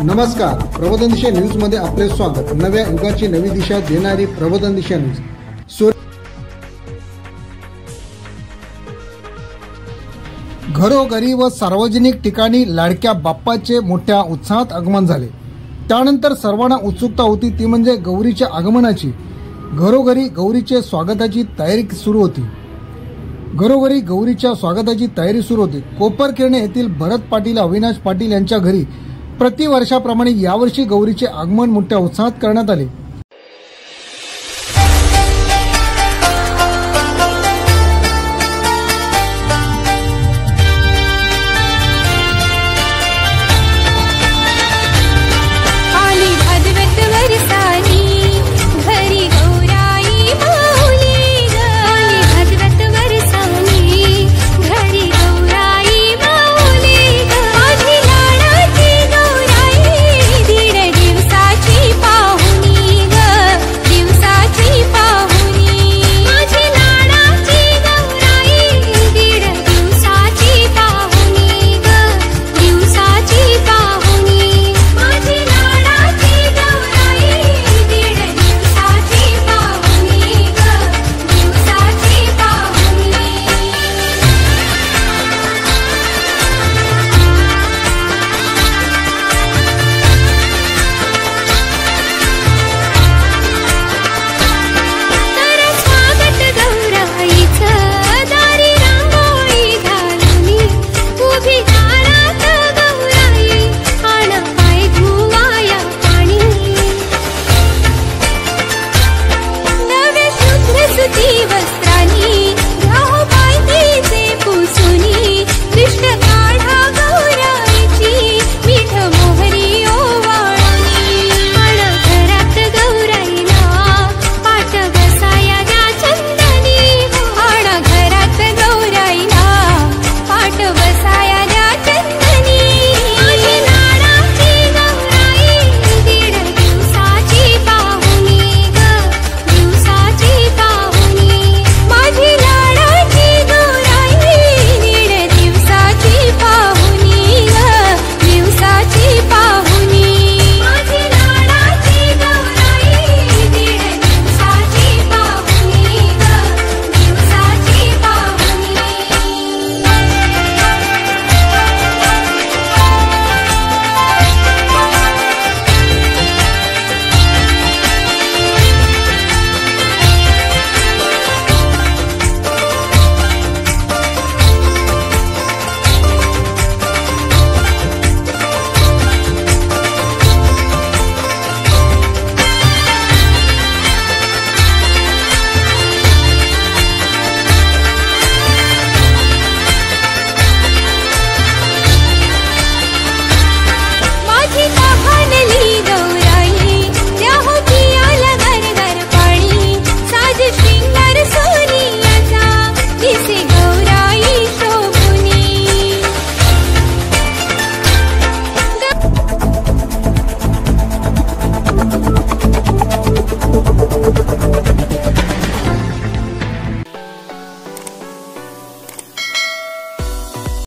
नमस्कार, प्रबोधन दिशा न्यूज मध्ये आपले स्वागत। नव्या युगाची नवी दिशा देणारी प्रबोधन दिशा न्यूज। घरोघरी व सार्वजनिक ठिकाणी लाडक्या बाप्पाचे मोठ्या उत्साहात आगमन झाले। त्यानंतर सर्वांना उत्सुकता होती ती म्हणजे गौरीच्या आगमनाची। घरोघरी गौरीचे स्वागताची तयारी सुरू होती। कोपरखिरणे येथील भरत पाटील अविनाश पाटील यांच्या घरी प्रतिवर्षाप्रमाणे यावर्षी गौरीचे आगमन मोठ्या उत्साहात करण्यात आले।